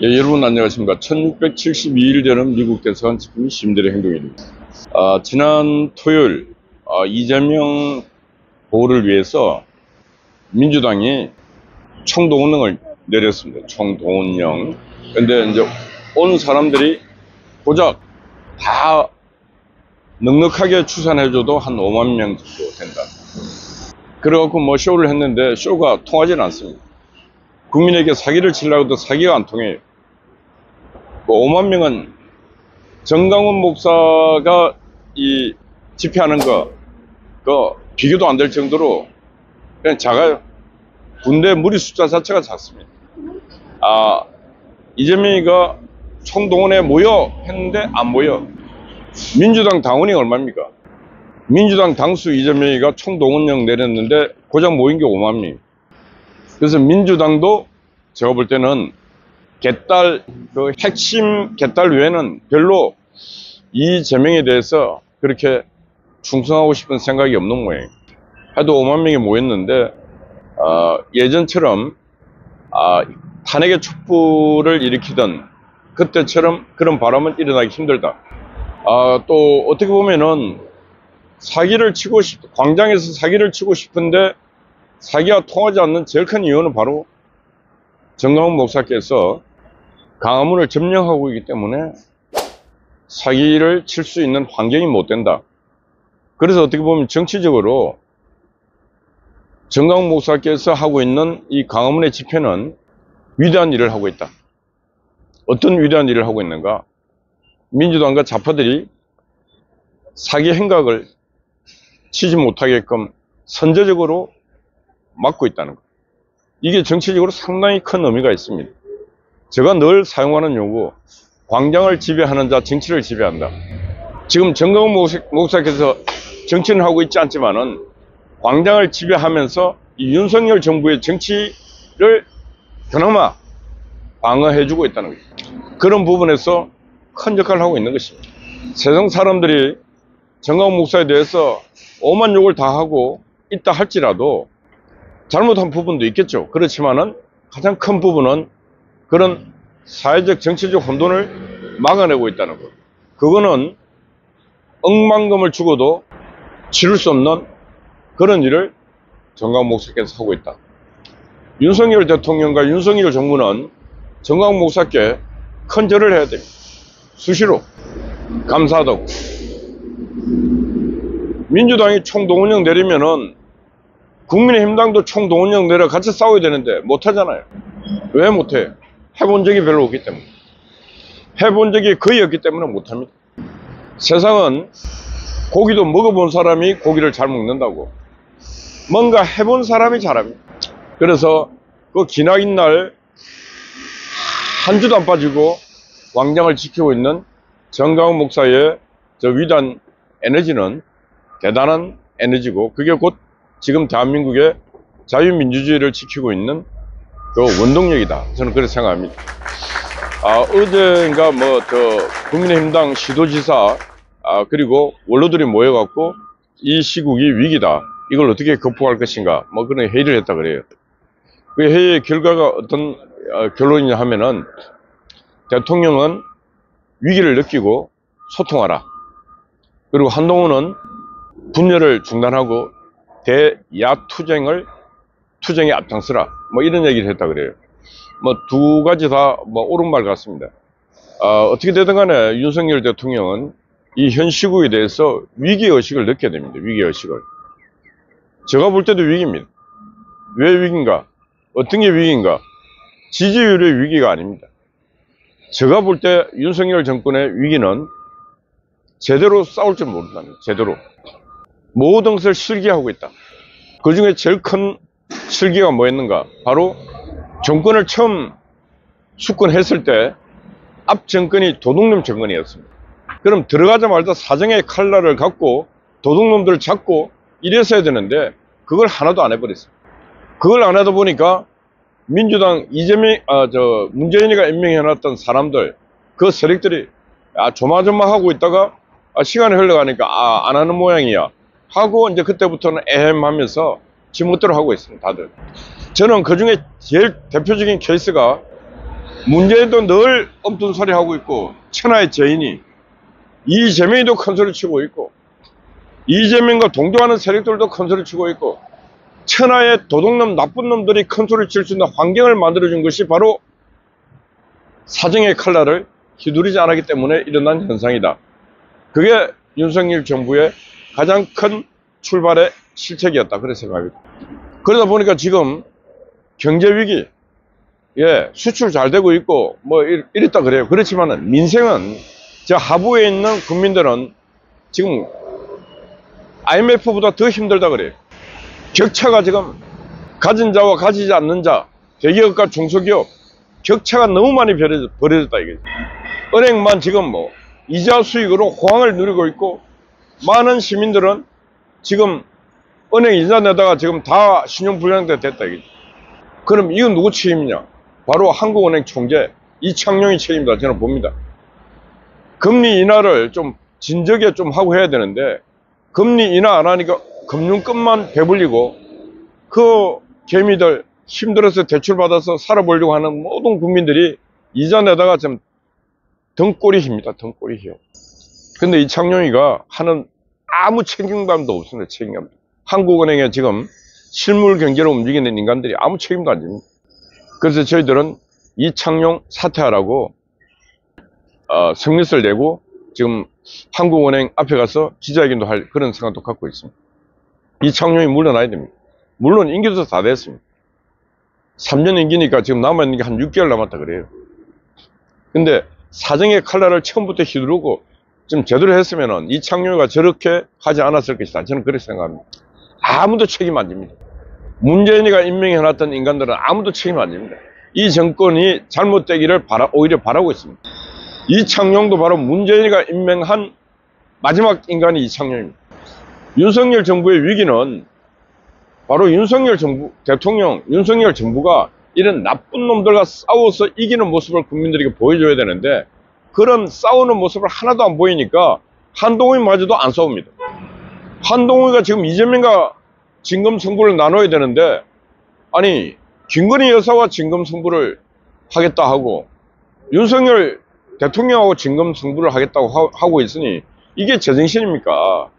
예, 여러분 안녕하십니까. 1672일 되는 미국 대사관 집행 시민들의 행동일입니다. 지난 토요일 이재명 보호를 위해서 민주당이 총동원령을 내렸습니다. 총동원령. 근데 이제 온 사람들이 고작 다 넉넉하게 추산해줘도 한 5만 명 정도 된다. 그래갖고 뭐 쇼를 했는데 쇼가 통하지는 않습니다. 국민에게 사기를 치려고 해도 사기가 안 통해요. 5만 명은 정강훈 목사가 이 집회하는 거 비교도 안 될 정도로 그냥 작아요. 군대 무리 숫자 자체가 작습니다. 이재명이가 총동원에 모여 했는데 안 모여. 민주당 당원이 얼마입니까? 민주당 당수 이재명이가 총동원령 내렸는데 고작 모인 게 5만 명. 그래서 민주당도 제가 볼 때는 그 핵심 개딸 외에는 별로 이재명에 대해서 그렇게 충성하고 싶은 생각이 없는 모양이에요. 하도 5만 명이 모였는데 예전처럼 탄핵의 촛불을 일으키던 그때처럼 그런 바람은 일어나기 힘들다. 또 어떻게 보면은 광장에서 사기를 치고 싶은데 사기가 통하지 않는 제일 큰 이유는 바로 정강훈 목사께서 광화문을 점령하고 있기 때문에 사기를 칠 수 있는 환경이 못 된다. 그래서 어떻게 보면 정치적으로 정강훈 목사께서 하고 있는 이 광화문의 집회는 위대한 일을 하고 있다. 어떤 위대한 일을 하고 있는가? 민주당과 좌파들이 사기 행각을 치지 못하게끔 선제적으로 막고 있다는 것. 이게 정치적으로 상당히 큰 의미가 있습니다. 제가 늘 사용하는 용어, 광장을 지배하는 자, 정치를 지배한다. 지금 정강훈 목사께서 정치는 하고 있지 않지만은 광장을 지배하면서 이 윤석열 정부의 정치를 그나마 방어해주고 있다는 거죠. 그런 부분에서 큰 역할을 하고 있는 것입니다. 세상 사람들이 정강훈 목사에 대해서 오만 욕을 다 하고 있다 할지라도 잘못한 부분도 있겠죠. 그렇지만은 가장 큰 부분은 그런 사회적 정치적 혼돈을 막아내고 있다는 것. 그거는 억만금을 주고도 치를 수 없는 그런 일을 정강훈 목사께서 하고 있다. 윤석열 대통령과 윤석열 정부는 정강훈 목사께 큰 절을 해야 됩니다. 수시로 감사하다고. 민주당이 총동원령 내리면은 국민의힘당도 총동원령 내려 같이 싸워야 되는데 못하잖아요. 왜 못해? 해본 적이 별로 없기 때문에. 해본 적이 거의 없기 때문에 못합니다. 세상은 고기도 먹어본 사람이 고기를 잘 먹는다고. 뭔가 해본 사람이 잘합니다. 그래서 그 기나긴 날 한 주도 안 빠지고 광장을 지키고 있는 정강훈 목사의 저 위대한 에너지는 대단한 에너지고, 그게 곧 지금 대한민국의 자유민주주의를 지키고 있는 그 원동력이다. 저는 그렇게 생각합니다. 어제인가 국민의힘당 시도지사 그리고 원로들이 모여갖고 이 시국이 위기다. 이걸 어떻게 극복할 것인가. 그런 회의를 했다 그래요. 그 회의의 결과가 어떤 결론이냐 하면은 대통령은 위기를 느끼고 소통하라. 그리고 한동훈은 분열을 중단하고 투쟁에 앞장서라. 이런 얘기를 했다 그래요. 두 가지 다 옳은 말 같습니다. 어떻게 되든 간에 윤석열 대통령은 이 현 시국에 대해서 위기의식을 느껴야 됩니다. 위기의식을. 제가 볼 때도 위기입니다. 왜 위기인가? 어떤 게 위기인가? 지지율의 위기가 아닙니다. 제가 볼 때 윤석열 정권의 위기는 제대로 싸울 줄 모른다는 거예요. 제대로. 모든 것을 실기하고 있다. 그 중에 제일 큰 실기가 뭐였는가? 바로 정권을 처음 수권했을 때 앞 정권이 도둑놈 정권이었습니다. 그럼 들어가자마자 사정의 칼날을 갖고 도둑놈들을 잡고 이랬어야 되는데 그걸 하나도 안 해버렸어요. 그걸 안 하다 보니까 민주당 문재인이가 임명해놨던 사람들, 그 세력들이 조마조마하고 있다가 시간이 흘러가니까 안 하는 모양이야 하고 이제 그때부터는 애헴하면서 지멋대로 하고 있습니다. 다들. 저는 그 중에 제일 대표적인 케이스가 문재인도 늘 엉뚱 소리 하고 있고, 천하의 죄인이 이재명이도 큰 소리 치고 있고, 이재명과 동조하는 세력들도 큰 소리 치고 있고, 천하의 도둑놈 나쁜 놈들이 큰 소리 칠 수 있는 환경을 만들어준 것이 바로 사정의 칼날을 휘두르지 않았기 때문에 일어난 현상이다. 그게 윤석열 정부의 가장 큰 출발의 실책이었다, 그렇게 생각합니다. 그러다 보니까 지금 경제위기, 수출 잘 되고 있고 뭐 이랬다 그래요. 그렇지만은 민생은, 저 하부에 있는 국민들은 지금 IMF보다 더 힘들다 그래요. 격차가 지금 가진 자와 가지지 않는 자, 대기업과 중소기업 격차가 너무 많이 벌어졌다 이게. 은행만 지금 뭐 이자 수익으로 호황을 누리고 있고, 많은 시민들은 지금 은행 이자 내다가 지금 다 신용불량자 됐다 이게. 그럼 이건 누구 책임이냐? 바로 한국은행 총재 이창용이 책임이다 저는 봅니다. 금리 인하를 좀 진작에 좀 하고 해야 되는데, 금리 인하 안 하니까 금융권만 배불리고, 그 개미들 힘들어서 대출받아서 살아보려고 하는 모든 국민들이 이자 내다가 좀 등골이 힙니다. 등골이 휘어. 근데 이창용이가 하는 아무 책임감도 없습니다. 책임감. 한국은행에 지금 실물 경제로 움직이는 인간들이 아무 책임도 안 집니다. 그래서 저희들은 이창용 사퇴하라고 성명서를 내고 지금 한국은행 앞에 가서 기자회견도 할 그런 생각도 갖고 있습니다. 이창용이 물러나야 됩니다. 물론 임기도 다 됐습니다. 3년 임기니까 지금 남아있는 게 한 6개월 남았다 그래요. 근데 사정의 칼날을 처음부터 휘두르고 좀 제대로 했으면은 이창용이가 저렇게 하지 않았을 것이다. 저는 그렇게 생각합니다. 아무도 책임 안 집니다. 문재인이가 임명해놨던 인간들은 아무도 책임 안 집니다. 이 정권이 잘못되기를 오히려 바라고 있습니다. 이창용도 바로 문재인이가 임명한 마지막 인간이 이창용입니다. 윤석열 정부의 위기는 바로 윤석열 정부, 대통령, 윤석열 정부가 이런 나쁜 놈들과 싸워서 이기는 모습을 국민들에게 보여줘야 되는데, 그런 싸우는 모습을 하나도 안 보이니까 한동훈이마저도 안 싸웁니다. 한동훈이가 지금 이재명과 진검승부를 나눠야 되는데, 아니 김건희 여사와 진검승부를 하겠다 하고 윤석열 대통령하고 진검승부를 하겠다고 하고 있으니 이게 제정신입니까?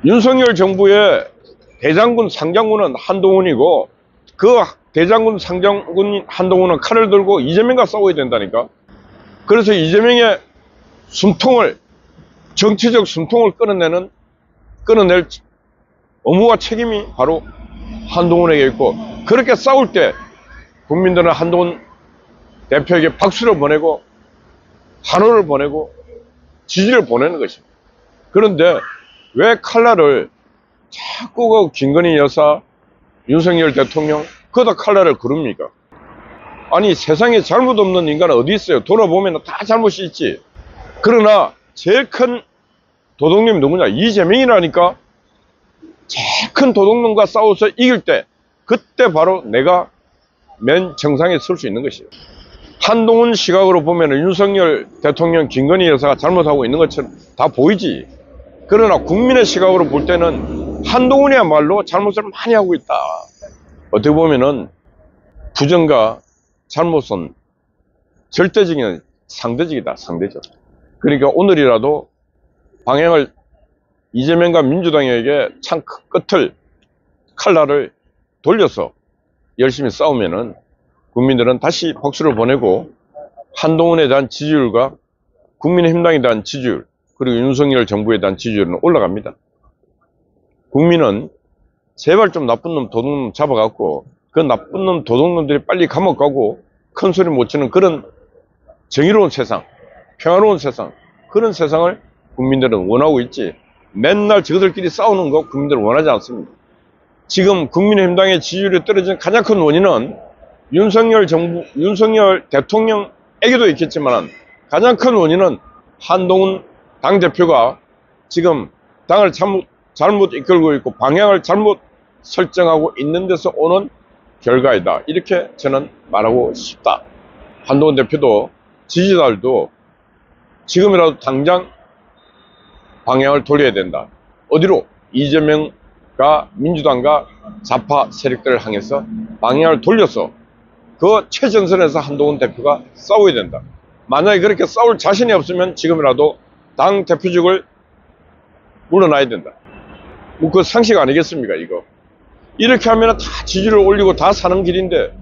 윤석열 정부의 대장군 상장군은 한동훈이고, 그 대장군 상장군 한동훈은 칼을 들고 이재명과 싸워야 된다니까. 그래서 이재명의 숨통을, 정치적 숨통을 끊어낼 의무와 책임이 바로 한동훈에게 있고, 그렇게 싸울 때 국민들은 한동훈 대표에게 박수를 보내고 환호를 보내고 지지를 보내는 것입니다. 그런데 왜 칼날을 자꾸 그 김건희 여사, 윤석열 대통령 거기다 칼날을 그룹니까? 아니 세상에 잘못 없는 인간은 어디 있어요? 돌아보면 다 잘못이 있지. 그러나 제일 큰 도둑놈이 누구냐? 이재명이라니까. 제일 큰 도둑놈과 싸워서 이길 때, 그때 바로 내가 맨 정상에 설 수 있는 것이에요. 한동훈 시각으로 보면 윤석열 대통령, 김건희 여사가 잘못하고 있는 것처럼 다 보이지. 그러나 국민의 시각으로 볼 때는 한동훈이야말로 잘못을 많이 하고 있다. 어떻게 보면은 부정과 잘못은 절대적인 상대적이다. 상대적. 그러니까 오늘이라도 방향을 이재명과 민주당에게 창 끝을, 칼날을 돌려서 열심히 싸우면은 국민들은 다시 박수를 보내고 한동훈에 대한 지지율과 국민의힘당에 대한 지지율, 그리고 윤석열 정부에 대한 지지율은 올라갑니다. 국민은 제발 좀 나쁜 놈, 도둑놈 잡아갖고 그 나쁜 놈, 도둑놈들이 빨리 감옥 가고 큰 소리 못 치는 그런 정의로운 세상, 평화로운 세상, 그런 세상을 국민들은 원하고 있지, 맨날 저들끼리 싸우는 거 국민들은 원하지 않습니다. 지금 국민의힘당의 지지율이 떨어진 가장 큰 원인은 윤석열 정부, 윤석열 대통령에게도 있겠지만 가장 큰 원인은 한동훈 당대표가 지금 당을 잘못 이끌고 있고 방향을 잘못 설정하고 있는 데서 오는 결과이다. 이렇게 저는 말하고 싶다. 한동훈 대표도 지지자들도 지금이라도 당장 방향을 돌려야 된다. 어디로? 이재명과 민주당과 좌파 세력들을 향해서 방향을 돌려서 그 최전선에서 한동훈 대표가 싸워야 된다. 만약에 그렇게 싸울 자신이 없으면 지금이라도 당 대표직을 물러나야 된다. 뭐 그 상식 아니겠습니까, 이거? 이렇게 하면 다 지지를 올리고 다 사는 길인데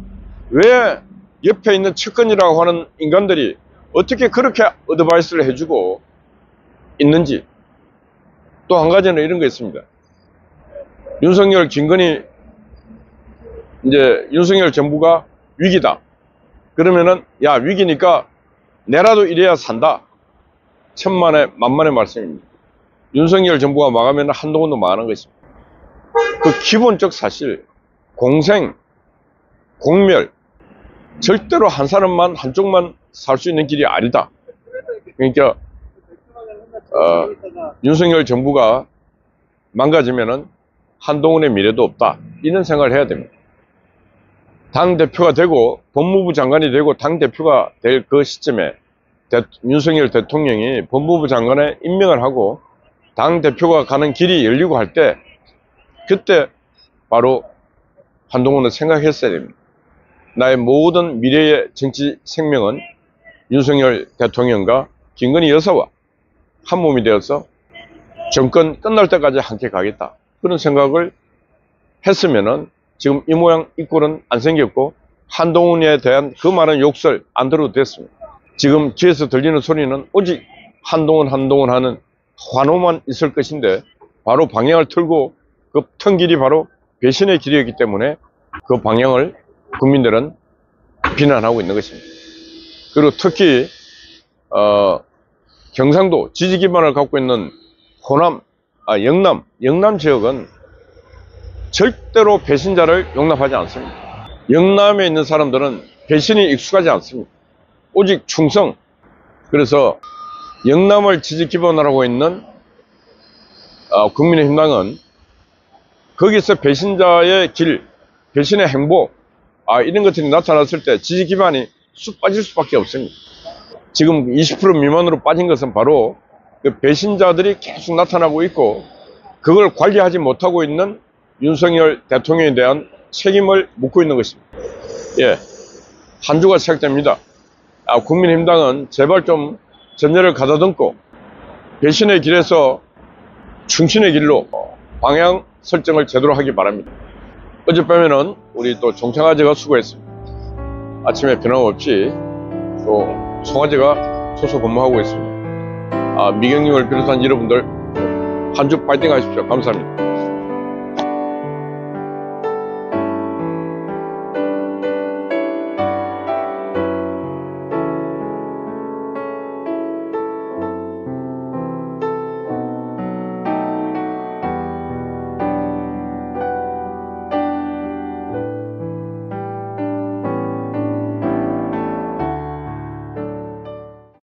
왜 옆에 있는 측근이라고 하는 인간들이 어떻게 그렇게 어드바이스를 해주고 있는지. 또 한 가지는 이런 거 있습니다. 윤석열, 김건희, 이제 윤석열 정부가 위기다. 그러면은 야, 위기니까 내라도 이래야 산다. 천만의 만만의 말씀입니다. 윤석열 정부가 망하면 한동훈도 망하는 것입니다. 그 기본적 사실, 공생, 공멸, 절대로 한 사람만, 한쪽만 살 수 있는 길이 아니다. 그러니까 윤석열 정부가 망가지면은 한동훈의 미래도 없다. 이런 생각을 해야 됩니다. 당대표가 되고 법무부 장관이 되고 당대표가 될 그 시점에 윤석열 대통령이 법무부 장관에 임명을 하고 당대표가 가는 길이 열리고 할 때 그때 바로 한동훈은 생각했어야 됩니다. 나의 모든 미래의 정치 생명은 윤석열 대통령과 김건희 여사와 한 몸이 되어서 정권 끝날 때까지 함께 가겠다. 그런 생각을 했으면은 지금 이 모양 이 꼴은 안 생겼고 한동훈에 대한 그 많은 욕설 안 들어도 됐습니다. 지금 뒤에서 들리는 소리는 오직 한동훈 하는 환호만 있을 것인데 바로 방향을 틀고 그 턴 길이 바로 배신의 길이었기 때문에 그 방향을 국민들은 비난하고 있는 것입니다. 그리고 특히 경상도 지지 기반을 갖고 있는 호남, 영남 지역은 절대로 배신자를 용납하지 않습니다. 영남에 있는 사람들은 배신이 익숙하지 않습니다. 오직 충성. 그래서 영남을 지지 기반으로 하고 있는 국민의힘당은 거기서 배신자의 길, 배신의 행보, 이런 것들이 나타났을 때 지지 기반이 쑥 빠질 수밖에 없습니다. 지금 20% 미만으로 빠진 것은 바로 그 배신자들이 계속 나타나고 있고 그걸 관리하지 못하고 있는 윤석열 대통령에 대한 책임을 묻고 있는 것입니다. 예, 한 주가 시작됩니다. 국민의힘당은 제발 좀 전열을 가다듬고 배신의 길에서 충신의 길로 방향 설정을 제대로 하기 바랍니다. 어젯밤에는 우리 또 종창아재가 수고했습니다. 아침에 변함없이 또 송아재가 소속 근무하고 있습니다. 미경님을 비롯한 여러분들 한 주 파이팅 하십시오. 감사합니다.